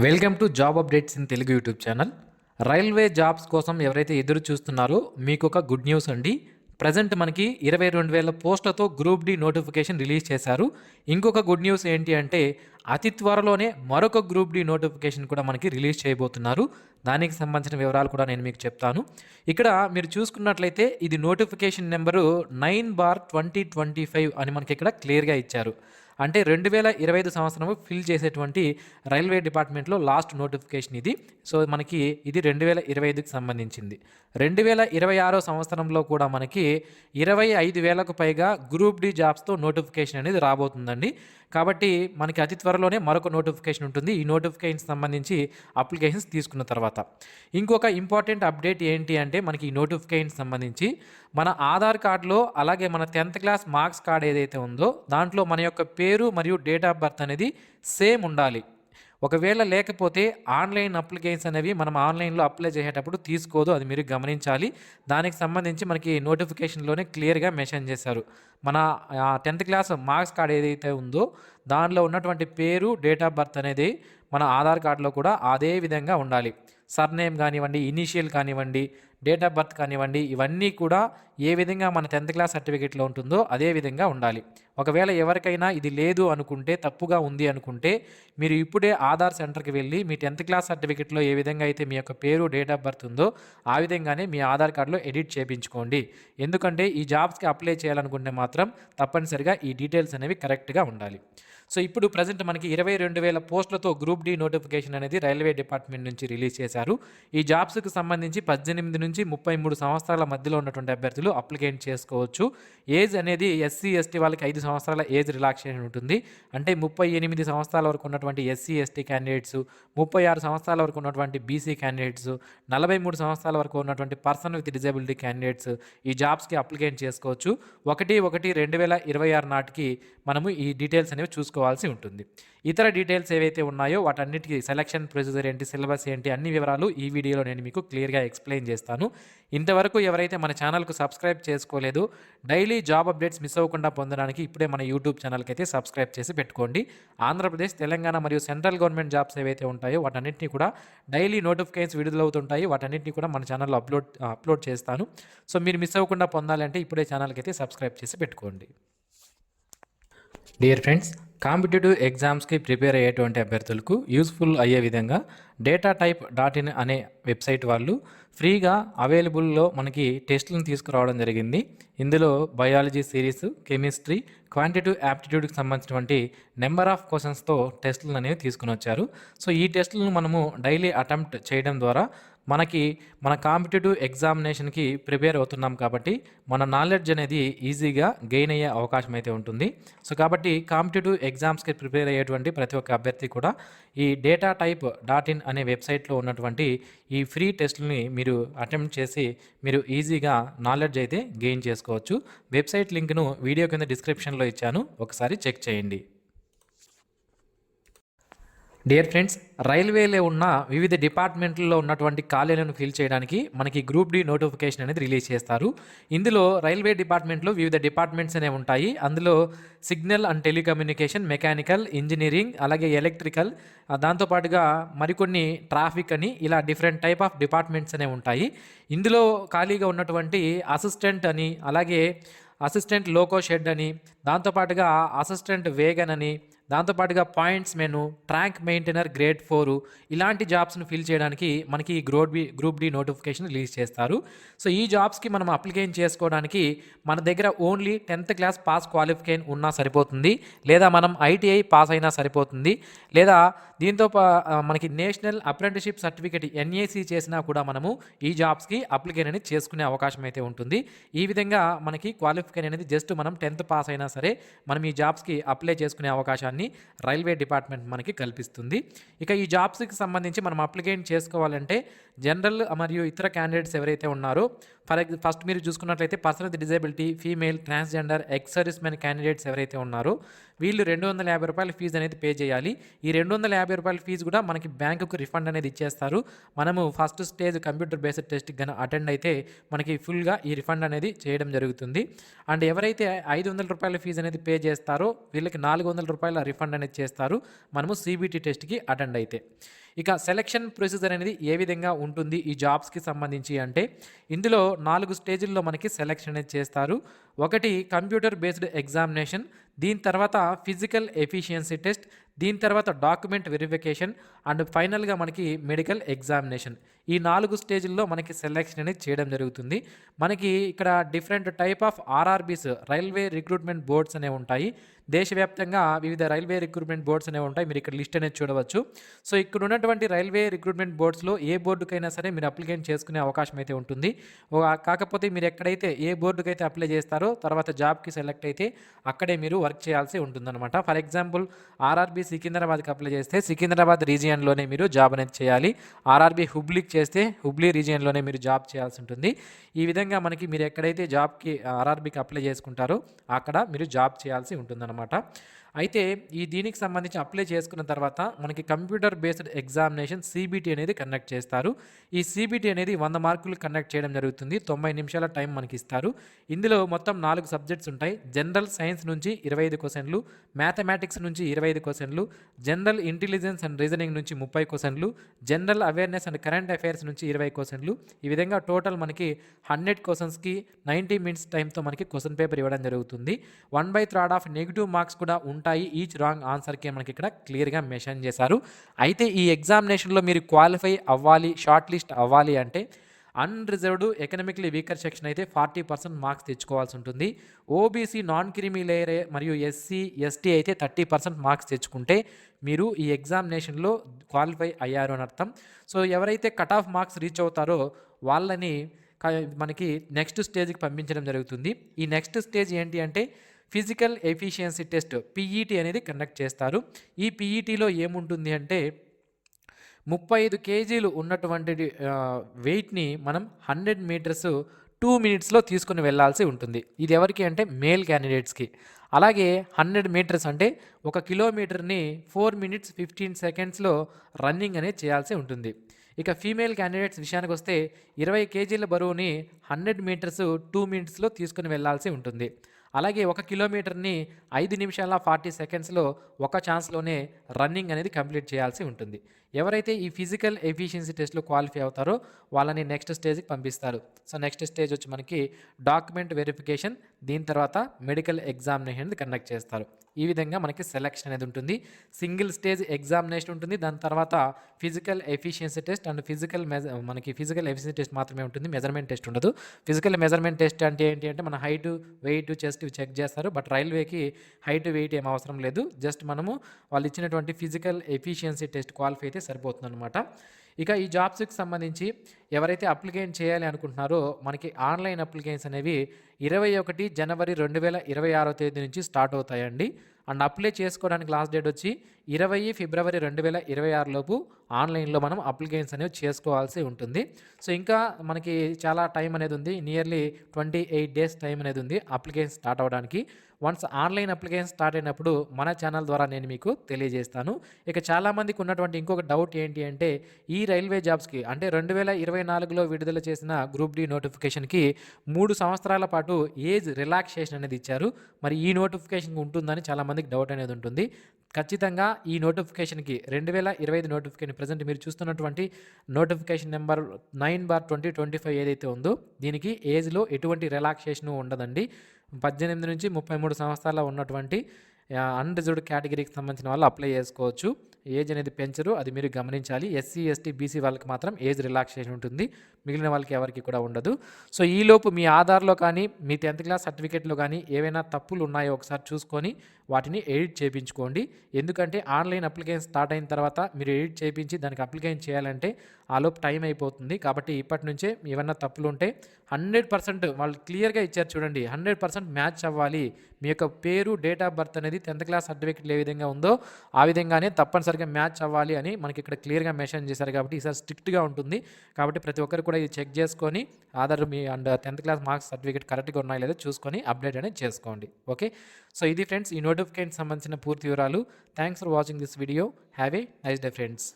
Welcome to job updates in Telugu YouTube channel. Railway jobs కోసం ఎవరైతే ఎదురు చూస్తున్నారో మీకు ఒక గుడ్ న్యూస్ అండి. ప్రజెంట్ మనకి 22,000 పోస్టులతో గ్రూప్ డి నోటిఫికేషన్ రిలీజ్ చేశారు. ఇంకొక గుడ్ న్యూస్ ఏంటి అంటే అతి త్వరలోనే మరొక గ్రూప్ డి నోటిఫికేషన్ కూడా మనకి రిలీజ్ చేయబోతున్నారు. దానికి సంబంధించిన వివరాలు కూడా నేను మీకు చెప్తాను. ఇక్కడ మీరు చూసుకున్నట్లయితే ఇది నోటిఫికేషన్ నెంబరు 9/2025 అని మనకి ఇక్కడ క్లియర్గా ఇచ్చారు. అంటే 2025 సంవత్సరం ఫిల్ చేసేటువంటి రైల్వే డిపార్ట్మెంట్లో లాస్ట్ నోటిఫికేషన్ ఇది. సో మనకి ఇది 2025కి సంబంధించింది. 2026 సంవత్సరంలో కూడా మనకి 25,000కు పైగా గ్రూప్ డి జాబ్స్తో నోటిఫికేషన్ అనేది రాబోతుందండి. కాబట్టి మనకి అతి త్వరలోనే మరొక నోటిఫికేషన్ ఉంటుంది. ఈ నోటిఫికేషన్ సంబంధించి అప్లికేషన్స్ తీసుకున్న తర్వాత ఇంకొక ఇంపార్టెంట్ అప్డేట్ ఏంటి అంటే మనకి ఈ నోటిఫికేషన్ సంబంధించి మన ఆధార్ కార్డులో అలాగే మన 10th క్లాస్ మార్క్స్ కార్డ్ ఏదైతే ఉందో దాంట్లో మన యొక్క పేరు మరియు డేట్ ఆఫ్ బర్త్ అనేది సేమ్ ఉండాలి. ఒకవేళ లేకపోతే ఆన్లైన్ అప్లికేషన్స్ అనేవి మనం ఆన్లైన్లో అప్లై చేసేటప్పుడు తీసుకోదు, అది మీరు గమనించాలి. దానికి సంబంధించి మనకి నోటిఫికేషన్లోనే క్లియర్గా మెన్షన్ చేశారు. మన 10th క్లాస్ మార్క్స్ కార్డ్ ఏదైతే ఉందో దానిలో ఉన్నటువంటి పేరు డేట్ ఆఫ్ బర్త్ అనేది మన ఆధార్ కార్డులో కూడా అదే విధంగా ఉండాలి. సర్నేమ్ కానివ్వండి, ఇనీషియల్ కానివ్వండి, డేట్ ఆఫ్ బర్త్ కానివ్వండి, ఇవన్నీ కూడా ఏ విధంగా మన 10th క్లాస్ సర్టిఫికేట్లో ఉంటుందో అదే విధంగా ఉండాలి. ఒకవేళ ఎవరికైనా ఇది లేదు అనుకుంటే, తప్పుగా ఉంది అనుకుంటే మీరు ఇప్పుడే ఆధార్ సెంటర్కి వెళ్ళి మీ 10th క్లాస్ సర్టిఫికేట్లో ఏ విధంగా అయితే మీ యొక్క పేరు డేట్ ఆఫ్ బర్త్ ఉందో ఆ విధంగానే మీ ఆధార్ కార్డులో ఎడిట్ చేయించుకోండి. ఎందుకంటే ఈ జాబ్స్కి అప్లై చేయాలనుకుంటే మాత్రం తప్పనిసరిగా ఈ డీటెయిల్స్ అనేవి కరెక్ట్గా ఉండాలి. సో ఇప్పుడు ప్రజెంట్ మనకి 22,000 పోస్టులతో గ్రూప్ డి నోటిఫికేషన్ అనేది రైల్వే డిపార్ట్మెంట్ నుంచి రిలీజ్ చేశారు. ఈ జాబ్స్కి సంబంధించి 18 నుంచి 33 సంవత్సరాల మధ్యలో ఉన్నటువంటి అభ్యర్థులు అప్లికేట్ చేసుకోవచ్చు. ఏజ్ అనేది ఎస్సీ ఎస్టీ వాళ్ళకి 5 సంవత్సరాల ఏజ్ రిలాక్సేషన్ ఉంటుంది. అంటే 38 సంవత్సరాల వరకు ఉన్నటువంటి ఎస్సీ ఎస్టీ క్యాండిడేట్స్, 36 సంవత్సరాల వరకు ఉన్నటువంటి బీసీ క్యాండిడేట్స్, 43 సంవత్సరాల వరకు ఉన్నటువంటి పర్సన్ విత్ డిజబిలిటీ క్యాండిడేట్స్ ఈ జాబ్స్కి అప్లికేట్ చేసుకోవచ్చు. 1/1/2026 నాటికి మనము ఈ డీటెయిల్స్ అనేవి చూసుకోవాల్సి ఉంటుంది. ఇతర డీటెయిల్స్ ఏవైతే ఉన్నాయో వాటన్నిటికీ సెలక్షన్ ప్రొసీజర్ ఏంటి, సిలబస్ ఏంటి, అన్ని వివరాలు ఈ వీడియోలో నేను మీకు క్లియర్గా ఎక్స్ప్లెయిన్ చేస్తాను. ఇంతవరకు ఎవరైతే మన ఛానల్కు సబ్స్క్రైబ్ చేసుకోలేదు, డైలీ జాబ్ అప్డేట్స్ మిస్ అవ్వకుండా పొందడానికి ఇప్పుడే మన యూట్యూబ్ ఛానల్కి అయితే సబ్స్క్రైబ్ చేసి పెట్టుకోండి. ఆంధ్రప్రదేశ్, తెలంగాణ మరియు సెంట్రల్ గవర్నమెంట్ జాబ్స్ ఏవైతే ఉంటాయో వాటన్నిటిని కూడా డైలీ నోటిఫికేషన్స్ విడుదలవుతుంటాయి. వాటన్నిటిని కూడా మన ఛానల్లో అప్లోడ్ చేస్తాను. సో మీరు మిస్ అవ్వకుండా పొందాలంటే ఇప్పుడే ఛానల్కి అయితే సబ్స్క్రైబ్ చేసి పెట్టుకోండి. డియర్ ఫ్రెండ్స్, కాంపిటేటివ్ ఎగ్జామ్స్కి ప్రిపేర్ అయ్యేటువంటి అభ్యర్థులకు యూస్ఫుల్ అయ్యే విధంగా datatype.in అనే వెబ్సైట్ వాళ్ళు ఫ్రీగా అవైలబుల్లో మనకి టెస్టులను తీసుకురావడం జరిగింది. ఇందులో బయాలజీ సిరీస్, కెమిస్ట్రీ, క్వాంటిటివ్ యాప్టిట్యూడ్కి సంబంధించినటువంటి నెంబర్ ఆఫ్ క్వశ్చన్స్తో టెస్టులను అనేవి తీసుకుని వచ్చారు. సో ఈ టెస్టులను మనము డైలీ అటెంప్ట్ చేయడం ద్వారా మన కాంపిటేటివ్ ఎగ్జామినేషన్కి ప్రిపేర్ అవుతున్నాం కాబట్టి మన నాలెడ్జ్ అనేది ఈజీగా గెయిన్ అయ్యే అవకాశం అయితే ఉంటుంది. సో కాబట్టి కాంపిటేటివ్ ఎగ్జామ్స్కి ప్రిపేర్ అయ్యేటువంటి ప్రతి ఒక్క అభ్యర్థి కూడా ఈ datatype.in అనే వెబ్సైట్లో ఉన్నటువంటి ఈ ఫ్రీ టెస్ట్ని మీరు అటెంప్ట్ చేసి మీరు ఈజీగా నాలెడ్జ్ అయితే గెయిన్ చేసుకోవచ్చు. వెబ్సైట్ లింక్ను వీడియో కింద డిస్క్రిప్షన్లో ఇచ్చాను, ఒకసారి చెక్ చేయండి. డియర్ ఫ్రెండ్స్, రైల్వేలో ఉన్న వివిధ డిపార్ట్మెంట్లలో ఉన్నటువంటి ఖాళీలను ఫిల్ చేయడానికి మనకి గ్రూప్ డి నోటిఫికేషన్ అనేది రిలీజ్ చేస్తారు. ఇందులో రైల్వే డిపార్ట్మెంట్లో వివిధ డిపార్ట్మెంట్స్ అనేవి ఉంటాయి. అందులో signal and telecommunication, mechanical, engineering, అలాగే ఎలక్ట్రికల్, దాంతోపాటుగా మరికొన్ని ట్రాఫిక్ అని ఇలా డిఫరెంట్ టైప్ ఆఫ్ డిపార్ట్మెంట్స్ అనేవి ఉంటాయి. ఇందులో ఖాళీగా ఉన్నటువంటి అసిస్టెంట్ అని, అలాగే అసిస్టెంట్ లోకో షెడ్ అని, దాంతోపాటుగా అసిస్టెంట్ వేగన్ అని, దాంతోపాటుగా points menu, track maintainer grade 4 ఇలాంటి జాబ్స్ను ఫిల్ చేయడానికి మనకి ఈ గ్రూప్ డి నోటిఫికేషన్ రిలీజ్ చేస్తారు. సో ఈ జాబ్స్కి మనం అప్లికేషన్ చేసుకోవడానికి మన దగ్గర only 10th class pass qualification ఉన్నా సరిపోతుంది, లేదా మనం ఐటీఐ పాస్ అయినా సరిపోతుంది, లేదా దీంతో మనకి నేషనల్ అప్రెంటిస్షిప్ సర్టిఫికేట్ NAC చేసినా కూడా మనము ఈ జాబ్స్కి అప్లికేషన్ అనేది చేసుకునే అవకాశం అయితే ఉంటుంది. ఈ విధంగా మనకి క్వాలిఫికేషన్ అనేది జస్ట్ మనం 10th పాస్ అయినా సరే మనం ఈ జాబ్స్కి అప్లై చేసుకునే అవకాశాన్ని రైల్వే డిపార్ట్మెంట్ మనకి కల్పిస్తుంది. ఇక ఈ జాబ్స్కి సంబంధించి మనం అప్లికేషన్ చేసుకోవాలంటే జనరల్ మరియు ఇతర క్యాండిడేట్స్ ఎవరైతే ఉన్నారో ఫస్ట్ మీరు చూసుకున్నట్లయితే person with disability, female, transgender, ex service men candidates ఎవరైతే ఉన్నారో వీళ్ళు ₹250 ఫీజు అనేది పే చేయాలి. ఈ ₹250 ఫీజు కూడా మనకి బ్యాంకుకు రిఫండ్ అనేది ఇచ్చేస్తారు. మనము ఫస్ట్ స్టేజ్ కంప్యూటర్ బేస్డ్ టెస్ట్కి కానీ అటెండ్ అయితే మనకి ఫుల్గా ఈ రిఫండ్ అనేది చేయడం జరుగుతుంది. అండ్ ఎవరైతే ₹500 ఫీజు అనేది పే చేస్తారో వీళ్ళకి ₹400 రిఫండ్ అనేది చేస్తారు మనము సిబిటి టెస్ట్కి అటెండ్ అయితే. ఇక సెలక్షన్ ప్రొసీజర్ అనేది ఏ విధంగా ఉంటుంది ఈ జాబ్స్కి సంబంధించి అంటే, ఇందులో 4 స్టేజ్ల్లో మనకి సెలక్షన్ అనేది చేస్తారు. ఒకటి కంప్యూటర్ బేస్డ్ ఎగ్జామినేషన్, దీని తర్వాత ఫిజికల్ ఎఫిషియన్సీ టెస్ట్, దీని తర్వాత డాక్యుమెంట్ వెరిఫికేషన్ అండ్ ఫైనల్గా మనకి మెడికల్ ఎగ్జామినేషన్. ఈ 4 స్టేజ్ల్లో మనకి సెలెక్షన్ అనేది చేయడం జరుగుతుంది. మనకి ఇక్కడ different type of RRBs, railway recruitment boards అనేవి ఉంటాయి. దేశవ్యాప్తంగా వివిధ రైల్వే రిక్రూట్మెంట్ బోర్డ్స్ అనేవి ఉంటాయి. మీరు ఇక్కడ లిస్ట్ అనేది చూడవచ్చు. సో ఇక్కడ ఉన్నటువంటి రైల్వే రిక్రూట్మెంట్ బోర్డ్స్లో ఏ బోర్డుకైనా సరే మీరు అప్లికేషన్ చేసుకునే అవకాశం అయితే ఉంటుంది. కాకపోతే మీరు ఎక్కడైతే ఏ బోర్డుకి అయితే అప్లై చేస్తారో తర్వాత జాబ్కి సెలెక్ట్ అయితే అక్కడే మీరు వర్క్ చేయాల్సి ఉంటుందన్నమాట. ఫర్ ఎగ్జాంపుల్ ఆర్ఆర్బీ సికింద్రాబాద్కి అప్లై చేస్తే సికింద్రాబాద్ రీజియన్లోనే మీరు జాబ్ అనేది చేయాలి. ఆర్ఆర్బీ హుబ్లీకి చేస్తే హుబ్లీ రీజియన్లోనే మీరు జాబ్ చేయాల్సి ఉంటుంది. ఈ విధంగా మనకి మీరు ఎక్కడైతే జాబ్కి ఆర్ఆర్బీకి అప్లై చేసుకుంటారో అక్కడ మీరు జాబ్ చేయాల్సి ఉంటుందన్నమాట. అయితే దీనికి సంబంధించి అప్లై చేసుకున్న తర్వాత మనకి కంప్యూటర్ బేస్డ్ ఎగ్జామినేషన్ సిబిటి అనేది కండక్ట్ చేస్తారు. ఈ సిబిటి అనేది 100 మార్కులు కండక్ట్ చేయడం జరుగుతుంది. 90 నిమిషాల టైం మనకి ఇస్తారు. ఇందులో మొత్తం 4 సబ్జెక్ట్స్ ఉంటాయి. జనరల్ సైన్స్ నుంచి 25 క్వశ్చన్లు, మ్యాథమెటిక్స్ నుంచి 25 క్వశ్చన్లు, జనరల్ ఇంటెలిజెన్స్ అండ్ రీజనింగ్ నుంచి 30 క్వశ్చన్లు, general awareness and current affairs నుంచి 20 క్వశ్చన్లు. ఈ విధంగా టోటల్ మనకి 100 క్వశ్చన్స్కి 90 మినిట్స్ టైంతో మనకి క్వశ్చన్ పేపర్ ఇవ్వడం జరుగుతుంది. 1/3 ఆఫ్ నెగిటివ్ మార్క్స్ కూడా ఉంటాయి. ఈచ్ రాంగ్ ఆన్సర్కి మనకి ఇక్కడ క్లియర్గా మెన్షన్ చేశారు. అయితే ఈ ఎగ్జామినేషన్లో మీరు క్వాలిఫై అవ్వాలి, షార్ట్ లిస్ట్ అవ్వాలి అంటే అన్రిజర్వ్డ్ ఎకనామికలీ వీకర్ సెక్షన్ అయితే 40% మార్క్స్ తెచ్చుకోవాల్సి ఉంటుంది. ఓబీసీ నాన్ క్రిమీ లేయర్ మరియు ఎస్సీ ఎస్టీ అయితే 30% మార్క్స్ తెచ్చుకుంటే మీరు ఈ ఎగ్జామినేషన్లో క్వాలిఫై అయ్యారు అని అర్థం. సో ఎవరైతే కట్ ఆఫ్ మార్క్స్ రీచ్ అవుతారో వాళ్ళని మనకి నెక్స్ట్ స్టేజ్కి పంపించడం జరుగుతుంది. ఈ నెక్స్ట్ స్టేజ్ ఏంటి అంటే ఫిజికల్ ఎఫిషియన్సీ టెస్ట్ పీఈటీ అనేది కండక్ట్ చేస్తారు. ఈ పీఈటీలో ఏముంటుంది అంటే 35 కేజీలు ఉన్నటువంటి వెయిట్ని మనం 100 మీటర్స్ 2 మినిట్స్లో తీసుకుని వెళ్ళాల్సి ఉంటుంది. ఇది ఎవరికి అంటే మేల్ క్యాండిడేట్స్కి. అలాగే 100 మీటర్స్ అంటే 1 కిలోమీటర్ని 4 మినిట్స్ 15 సెకండ్స్లో రన్నింగ్ అనేది చేయాల్సి ఉంటుంది. ఇక ఫీమేల్ క్యాండిడేట్స్ విషయానికి వస్తే 20 కేజీల బరువుని 100 మీటర్స్ 2 మినిట్స్లో తీసుకుని వెళ్ళాల్సి ఉంటుంది. అలాగే 1 కిలోమీటర్ని 5 నిమిషాల 40 సెకండ్స్లో ఒక ఛాన్స్లోనే రన్నింగ్ అనేది కంప్లీట్ చేయాల్సి ఉంటుంది. ఎవరైతే ఈ ఫిజికల్ ఎఫిషియన్సీ టెస్ట్లో క్వాలిఫై అవుతారో వాళ్ళని నెక్స్ట్ స్టేజ్కి పంపిస్తారు. సో నెక్స్ట్ స్టేజ్ వచ్చి మనకి డాక్యుమెంట్ వెరిఫికేషన్, దీని తర్వాత మెడికల్ ఎగ్జామినేషన్ కండక్ట్ చేస్తారు. ఈ విధంగా మనకి సెలెక్షన్ అనేది ఉంటుంది. సింగిల్ స్టేజ్ ఎగ్జామినేషన్ ఉంటుంది. దాని తర్వాత ఫిజికల్ ఎఫిషియన్సీ టెస్ట్ అండ్ మనకి ఫిజికల్ ఎఫిషియన్సీ టెస్ట్ మాత్రమే ఉంటుంది, మెజర్మెంట్ టెస్ట్ ఉండదు. ఫిజికల్ మెజర్మెంట్ టెస్ట్ అంటే ఏంటి అంటే మన హైట్, వెయిట్, చెస్ట్ ఇవి చెక్ చేస్తారు. బట్ రైల్వేకి హైట్, వెయిట్ ఏం అవసరం లేదు. జస్ట్ మనము వాళ్ళు ఇచ్చినటువంటి ఫిజికల్ ఎఫిషియన్సీ టెస్ట్ క్వాలిఫై అయితే సరిపోతుంది అనమాట. ఇక ఈ జాబ్స్కి సంబంధించి ఎవరైతే అప్లికేషన్ చేయాలి అనుకుంటున్నారో మనకి ఆన్లైన్ అప్లికేషన్స్ అనేవి 21 జనవరి 2026 తేదీ నుంచి స్టార్ట్ అవుతాయండి. అండ్ అప్లై చేసుకోవడానికి లాస్ట్ డేట్ వచ్చి 20 ఫిబ్రవరి 2026 లోపు ఆన్లైన్లో మనం అప్లికేషన్స్ అనేవి చేసుకోవాల్సి ఉంటుంది. సో ఇంకా మనకి చాలా టైం అనేది ఉంది. నియర్లీ 28 డేస్ టైం అనేది ఉంది అప్లికేషన్ స్టార్ట్ అవ్వడానికి. వన్స్ ఆన్లైన్ అప్లికేషన్ స్టార్ట్ అయినప్పుడు మన ఛానల్ ద్వారా నేను మీకు తెలియజేస్తాను. ఇక చాలామందికి ఉన్నటువంటి ఇంకొక డౌట్ ఏంటి అంటే ఈ రైల్వే జాబ్స్కి అంటే 2024లో విడుదల చేసిన గ్రూప్ డి నోటిఫికేషన్కి 3 సంవత్సరాల పాటు ఏజ్ రిలాక్సేషన్ అనేది ఇచ్చారు. మరి ఈ నోటిఫికేషన్ ఉంటుందని చాలామందికి డౌట్ అనేది ఉంటుంది. ఖచ్చితంగా ఈ నోటిఫికేషన్కి 2025 నోటిఫికేషన్ ప్రజెంట్ మీరు చూస్తున్నటువంటి నోటిఫికేషన్ నెంబర్ 9/2025 ఏదైతే ఉందో దీనికి ఏజ్లో ఎటువంటి రిలాక్సేషన్ ఉండదండి. 18 నుంచి 33 సంవత్సరాల ఉన్నటువంటి అన్రిజర్వ్డ్ కేటగిరీకి సంబంధించిన వాళ్ళు అప్లై చేసుకోవచ్చు. ఏజ్ అనేది పెంచరు, అది మీరు గమనించాలి. ఎస్సీ, ఎస్టీ, బీసీ వాళ్ళకి మాత్రం ఏజ్ రిలాక్సేషన్ ఉంటుంది, మిగిలిన వాళ్ళకి ఎవరికి కూడా ఉండదు. సో ఈలోపు మీ ఆధార్లో కానీ మీ 10th క్లాస్ సర్టిఫికేట్లో కానీ ఏవైనా తప్పులు ఉన్నాయో ఒకసారి చూసుకొని వాటిని ఎడిట్ చేయించుకోండి. ఎందుకంటే ఆన్లైన్ అప్లికేషన్ స్టార్ట్ అయిన తర్వాత మీరు ఎడిట్ చేయించి దానికి అప్లికేషన్ చేయాలంటే ఆలోపు టైం అయిపోతుంది. కాబట్టి ఇప్పటి నుంచే ఏమన్నా తప్పులు ఉంటే 100% వాళ్ళు క్లియర్గా ఇచ్చారు చూడండి, 100% మ్యాచ్ అవ్వాలి. మీ యొక్క పేరు, డేట్ ఆఫ్ బర్త్ అనేది 10th క్లాస్ సర్టిఫికేట్ ఏ విధంగా ఉందో ఆ విధంగానే తప్పనిసరిగా మ్యాచ్ అవ్వాలి అని మనకి ఇక్కడ క్లియర్గా మెన్షన్ చేశారు. కాబట్టి ఈసారి స్ట్రిక్ట్గా ఉంటుంది. కాబట్టి ప్రతి ఒక్కరు కూడా ఇది చెక్ చేసుకొని Aadhaar me and 10th class marks certificate కరెక్ట్గా ఉన్నాయో లేదో చూసుకొని అప్డేట్ అనేది చేసుకోండి. ఓకే, సో ఇది ఫ్రెండ్స్ ఈ నోటిఫికేషన్ సంబంధించిన పూర్తి వివరాలు. Thanks for watching this video. Have a nice day friends.